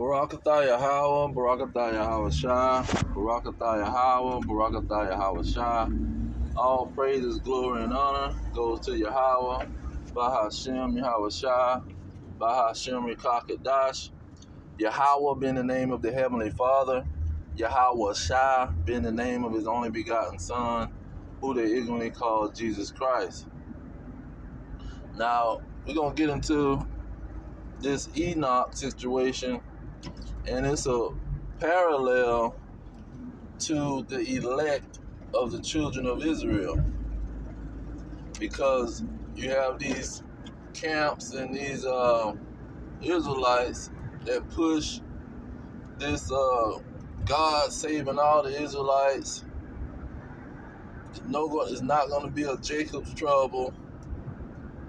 Barakatah Yahweh, Barakatah Yahweh Shah, Barakatah Yahweh, Barakatah Yahweh Shah. All praises, glory, and honor goes to Yahweh, Bahashem Yahweh Shah, Bahashem Yekakadash. Yahweh being the name of the Heavenly Father, Yahweh Shah being the name of His only begotten Son, who they ignorantly call Jesus Christ. Now, we're going to get into this Enoch situation, and it's a parallel to the elect of the children of Israel, because you have these camps and these Israelites that push this God saving all the Israelites. It's not going to be a Jacob's trouble,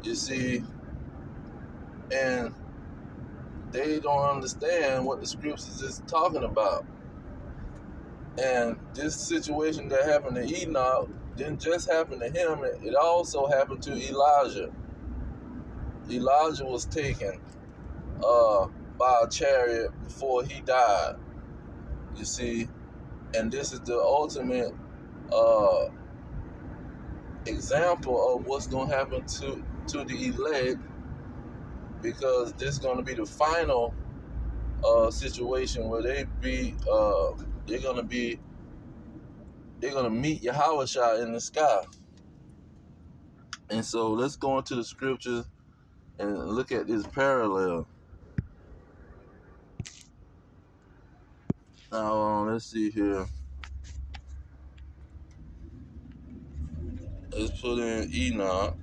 you see, and they don't understand what the scriptures is talking about. And this situation that happened to Enoch didn't just happen to him, it also happened to Elijah. Elijah was taken by a chariot before he died, you see, and this is the ultimate example of what's going to happen to the elect, because this is going to be the final situation where they're going to meet Yahushua in the sky. And so let's go into the scriptures and look at this parallel. Now let's see here. Let's put in Enoch.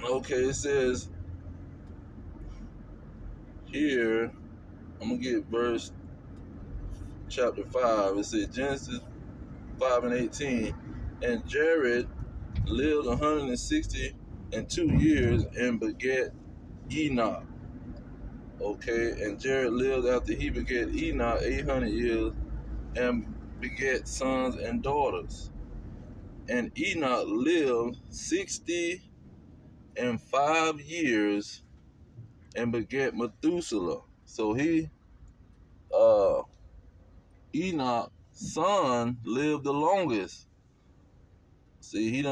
Okay, it says here, I'm going to get verse chapter 5. It says Genesis 5:18. And Jared lived 162 years and begat Enoch. Okay, and Jared lived after he begat Enoch 800 years and begat sons and daughters. And Enoch lived 65 years and begat Methuselah. So Enoch's son lived the longest. See, he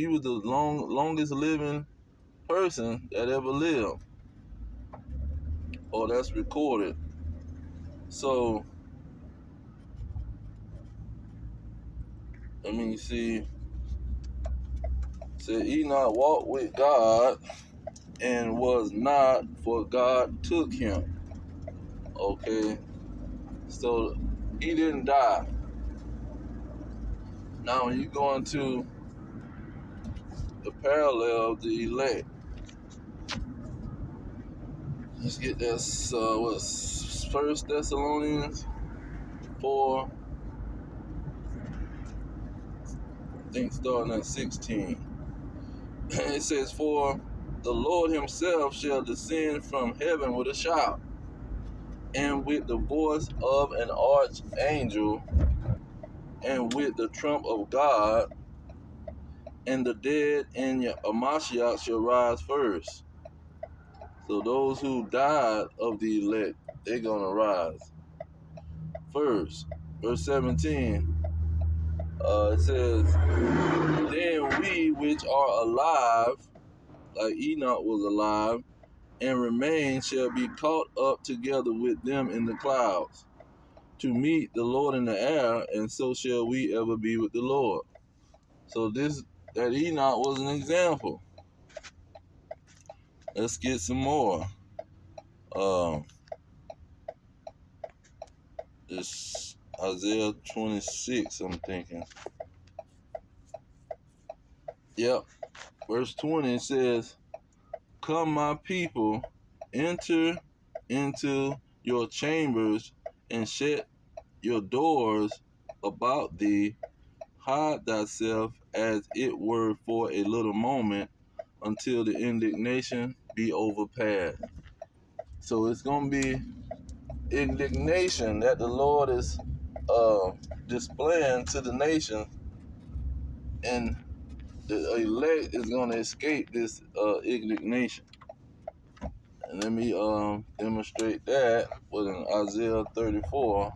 was the longest living person that ever lived, or that's recorded. So, let me see. Said Enoch walked with God and was not, for God took him. Okay, so he didn't die. Now, when you go into the parallel of the elect, let's get this. What's 1 Thessalonians 4? I think starting at 16. It says, "For the Lord himself shall descend from heaven with a shout, and with the voice of an archangel, and with the trump of God, and the dead in Amashiach shall rise first." So those who died of the elect, they're going to rise first. Verse 17, it says, "Then we which are alive," like Enoch was alive, "and remain shall be caught up together with them in the clouds to meet the Lord in the air, and so shall we ever be with the Lord." So that Enoch was an example. Let's get some more. This Isaiah 26, I'm thinking. Yep. Verse 20 says, "Come, my people, enter into your chambers and shut your doors about thee. Hide thyself as it were for a little moment until the indignation be overpassed." So it's going to be indignation that the Lord is displaying to the nation and the elect is going to escape this indignation. And let me demonstrate that with an Isaiah 34,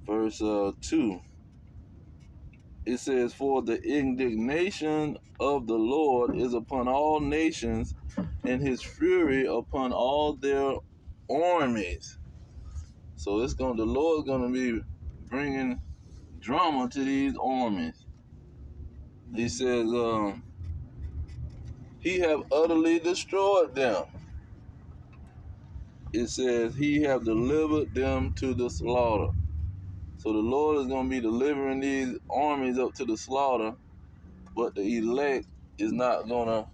verse 2. It says, "For the indignation of the Lord is upon all nations, and his fury upon all their armies." So the Lord's gonna be bringing drama to these armies. He says, he have utterly destroyed them. It says, he have delivered them to the slaughter. So the Lord is gonna be delivering these armies up to the slaughter, but the elect is not gonna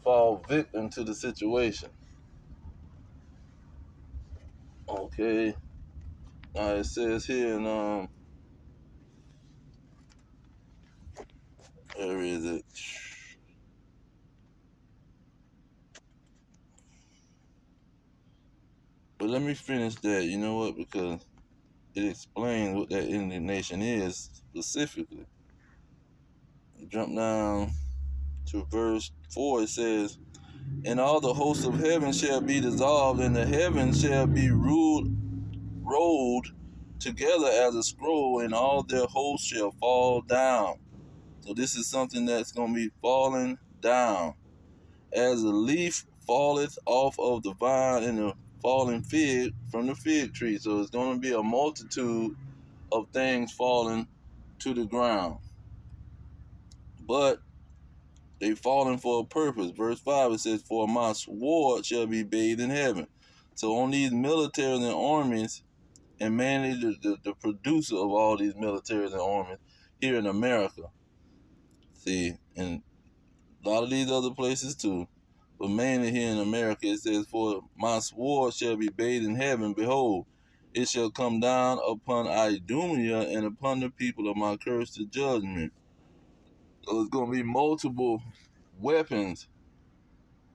fall victim to the situation. Okay. Now it says here in where is it? But let me finish that. You know what? Because it explains what that indignation is specifically. Jump down to verse 4. It says, "And all the hosts of heaven shall be dissolved, and the heavens shall be rolled together as a scroll, and all their hosts shall fall down." So this is something that's going to be falling down. "As a leaf falleth off of the vine, and the falling fig from the fig tree." So it's going to be a multitude of things falling to the ground. But they fallen for a purpose. Verse 5, it says, "For my sword shall be bathed in heaven." So on these militaries and armies, and mainly the producer of all these militaries and armies here in America, see, and a lot of these other places too, but mainly here in America, it says, "For my sword shall be bathed in heaven. Behold, it shall come down upon Idumea and upon the people of my curse to judgment." So it's going to be multiple weapons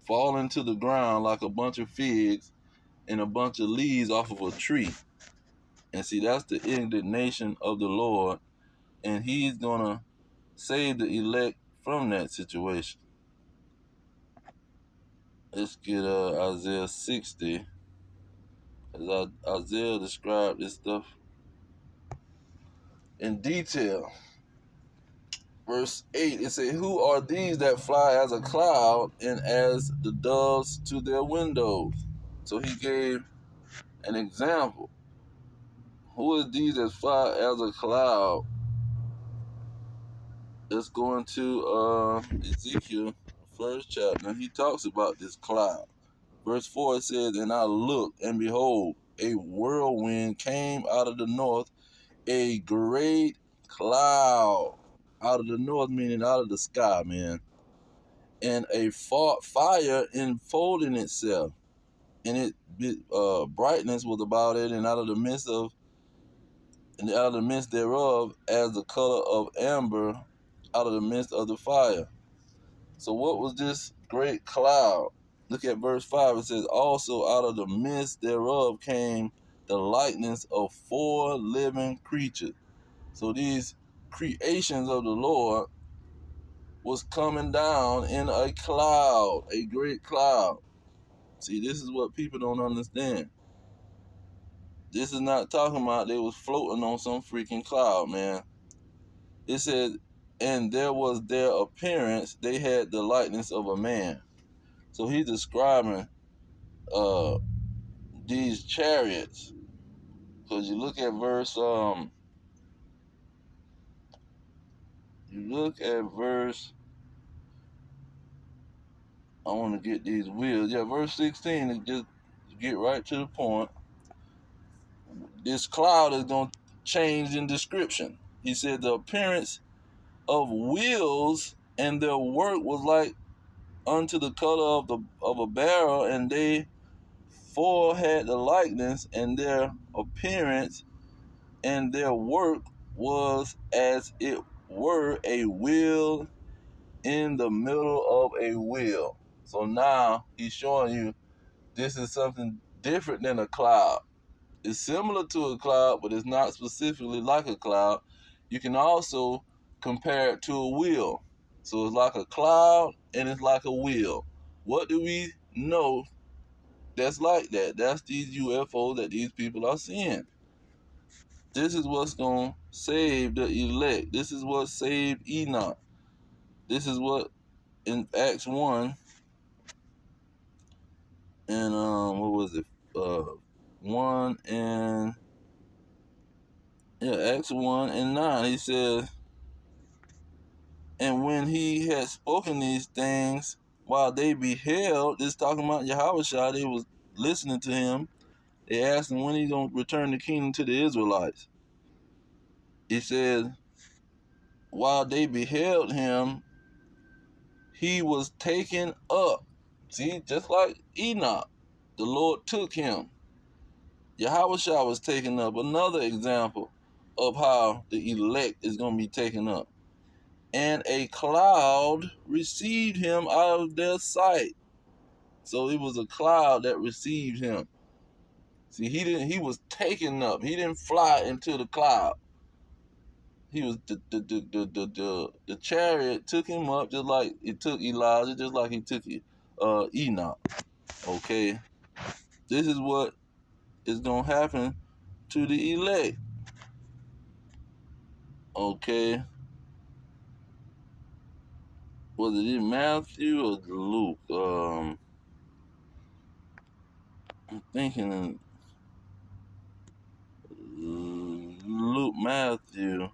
falling to the ground like a bunch of figs and a bunch of leaves off of a tree. And see, that's the indignation of the Lord, and he's going to save the elect from that situation. Let's get Isaiah 60. As Isaiah described this stuff in detail. Verse 8, it says, "Who are these that fly as a cloud and as the doves to their windows?" So he gave an example. Who are these that fly as a cloud? Let's go into Ezekiel, first chapter. He talks about this cloud. Verse 4, it says, "And I looked, and behold, a whirlwind came out of the north, a great cloud." Out of the north, meaning out of the sky, man. "And a fire enfolding itself, and it brightness was about it, and out of the midst thereof, as the color of amber, out of the midst of the fire." So what was this great cloud? Look at verse 5. It says, "Also out of the midst thereof came the likeness of 4 living creatures." So these creations of the Lord was coming down in a cloud, a great cloud. See, this is what people don't understand. This is not talking about they was floating on some freaking cloud, man. It said, "And there was their appearance, they had the likeness of a man." So he's describing these chariots. Because you look at I want to get these wheels. Yeah, verse 16 is just get right to the point. This cloud is going to change in description. He said the appearance of wheels, and their work was like unto the color of a barrel, and they four had the likeness, and their appearance and their work was as it were a wheel in the middle of a wheel. So now he's showing you this is something different than a cloud. It's similar to a cloud, but it's not specifically like a cloud. You can also compare it to a wheel. So it's like a cloud and it's like a wheel. What do we know that's like that? That's these UFOs that these people are seeing. This is what's going to save the elect. This is what saved Enoch. This is what in Acts 1 and what was it? 1 and Acts 1 and 9. He says, and when he had spoken these things, while they beheld, this talking about Yahushua, they was listening to him. They asked him when he gonna return the kingdom to the Israelites. He said, while they beheld him, he was taken up. See, just like Enoch, the Lord took him. Yahushua was taken up. Another example of how the elect is gonna be taken up. And a cloud received him out of their sight. So it was a cloud that received him. See, he was taken up. He didn't fly into the cloud. He was the chariot took him up just like it took Elijah, just like he took Enoch. Okay. This is what is gonna happen to the elect. Okay. Was it in Matthew or Luke? I'm thinking in Luke, Matthew.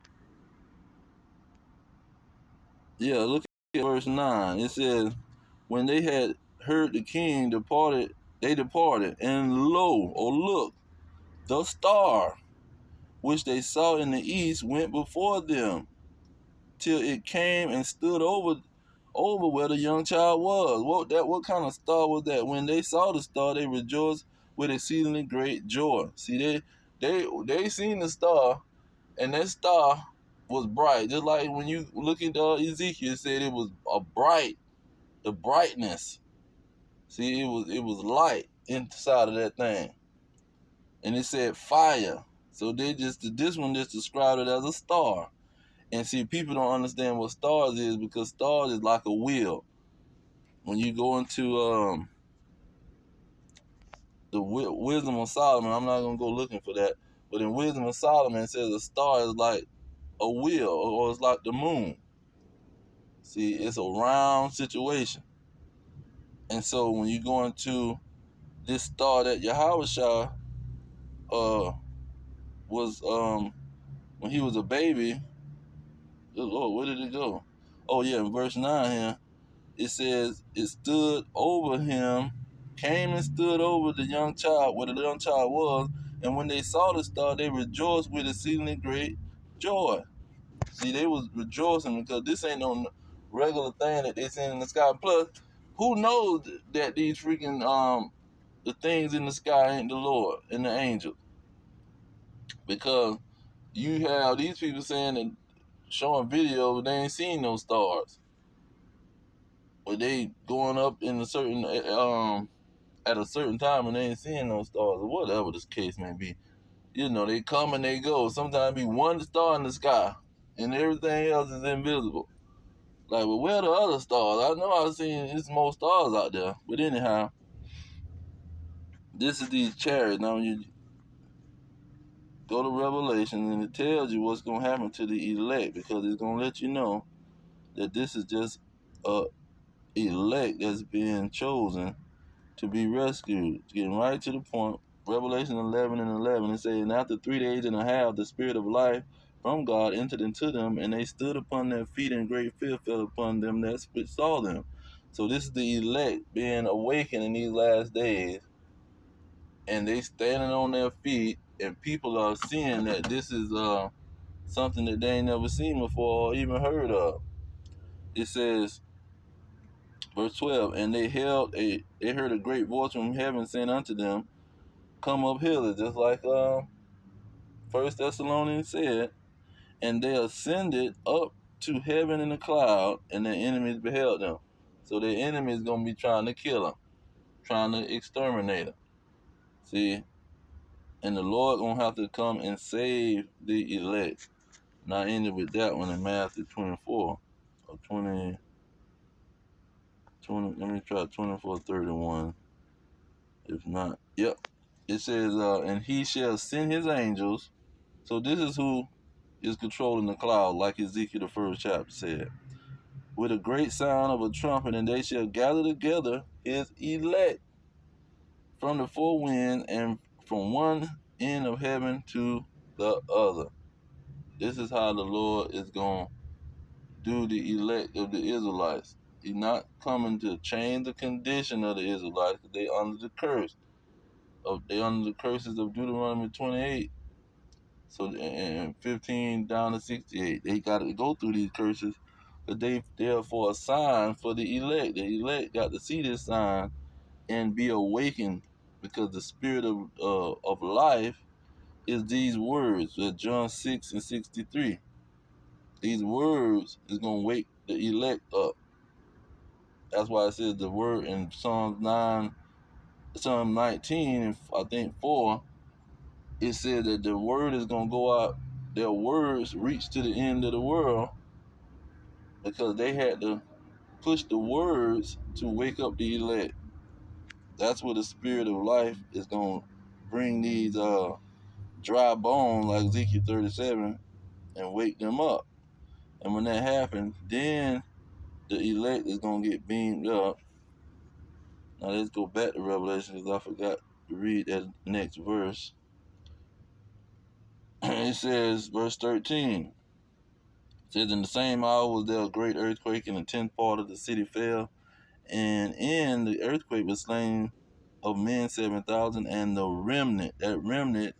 Yeah, look at verse 9. It says, when they had heard the king departed, they departed, and lo, or look, the star which they saw in the east went before them, till it came and stood over where the young child was. What kind of star was that? When they saw the star, they rejoiced with exceedingly great joy. See, they seen the star, and that star was bright. Just like when you look at Ezekiel, it said it was the brightness. See, it was light inside of that thing, and it said fire. So this one just described it as a star. And see, people don't understand what stars is because stars is like a wheel. When you go into the Wisdom of Solomon, I'm not gonna go looking for that, but in Wisdom of Solomon, it says a star is like a wheel, or it's like the moon. See, it's a round situation. And so when you go into this star that Yahushua was when he was a baby, good Lord, where did it go? Oh yeah, in verse 9 here, it says it stood over him, came and stood over the young child, where the young child was, and when they saw the star, they rejoiced with exceedingly great joy. See, they was rejoicing because this ain't no regular thing that they seen in the sky. Plus, who knows that these freaking the things in the sky ain't the Lord and the angels? Because you have these people saying and showing videos, they ain't seen no stars. But they going up in a certain at a certain time and they ain't seeing no stars or whatever this case may be. You know, they come and they go. Sometimes be one star in the sky and everything else is invisible. Like, well, where are the other stars? I know I've seen it's more stars out there. But anyhow, this is these chariots. Now when you go to Revelation and it tells you what's going to happen to the elect, because it's going to let you know that this is just a elect that's being chosen to be rescued. Getting right to the point. Revelation 11 and 11, it says, and after 3 days and a half, the spirit of life from God entered into them, and they stood upon their feet, and great fear fell upon them that saw them. So this is the elect being awakened in these last days, and they standing on their feet, and people are seeing that this is something that they ain't never seen before or even heard of. It says, verse 12, and they heard a great voice from heaven saying unto them, come up hither, just like First Thessalonians said, and they ascended up to heaven in a cloud, and their enemies beheld them. So their enemy is gonna be trying to kill them, trying to exterminate them. See, and the Lord gonna have to come and save the elect. And I ended with that one in Matthew 24 or 20. Let me try 24:31. If not, yep. It says, and he shall send his angels. So this is who is controlling the cloud, like Ezekiel the first chapter said. With a great sound of a trumpet, and they shall gather together his elect from the four winds and from one end of heaven to the other. This is how the Lord is going to do the elect of the Israelites. He's not coming to change the condition of the Israelites. They under the curse. They under the curses of Deuteronomy 28. So and 15 down to 68. They got to go through these curses. But they are for a sign for the elect. The elect got to see this sign and be awakened, because the spirit of life is these words, John 6:63. These words is gonna wake the elect up. That's why it says the word in Psalm 19, and I think 4. It said that the word is gonna go out. Their words reach to the end of the world, because they had to push the words to wake up the elect. That's where the spirit of life is gonna bring these dry bones like Ezekiel 37 and wake them up. And when that happens, then the elect is going to get beamed up. Now let's go back to Revelation, because I forgot to read that next verse. It says, verse 13, it says, in the same hour was there a great earthquake, and the 10th part of the city fell. And in the earthquake was slain of men 7,000, and the remnant, that remnant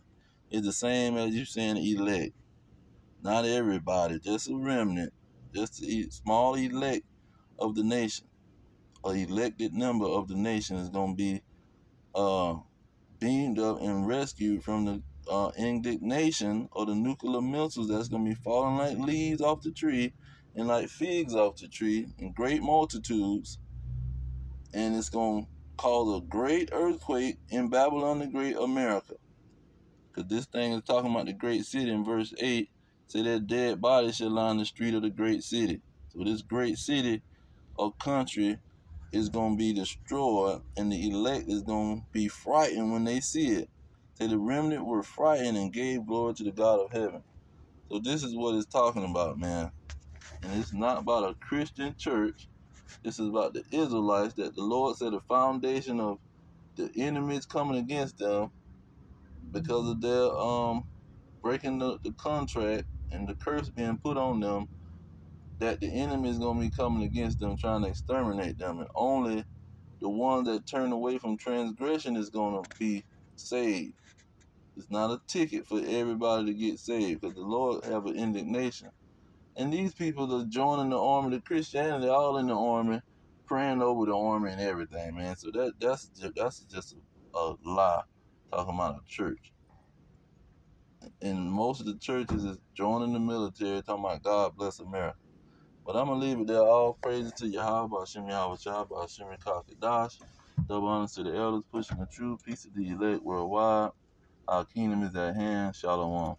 is the same as you saying elect. Not everybody, just a remnant, just a small elect of the nation. An elected number of the nation is going to be beamed up and rescued from the indignation or the nuclear missiles that's going to be falling like leaves off the tree and like figs off the tree in great multitudes. And it's going to cause a great earthquake in Babylon the Great, America. Because this thing is talking about the great city in verse 8. Say that dead body shall lie in the street of the great city. So this great city or country is going to be destroyed, and the elect is going to be frightened when they see it. Say the remnant were frightened and gave glory to the God of heaven. So this is what it's talking about, man. And it's not about a Christian church. This is about the Israelites, that the Lord said the foundation of the enemies coming against them because of their breaking the contract and the curse being put on them, that the enemy is going to be coming against them, trying to exterminate them. And only the one that turn away from transgression is going to be saved. It's not a ticket for everybody to get saved, because the Lord have an indignation. And these people are joining the army, the Christianity, all in the army, praying over the army and everything, man. So that's just a lie, talking about a church. And most of the churches is joining the military, talking about God bless America. But I'm going to leave it there. All praises to Yahweh, Hashem Yahweh Shah, Hashem Kakadash. Double honors to the elders pushing the truth. Peace to the elect worldwide. Our kingdom is at hand. Shalom.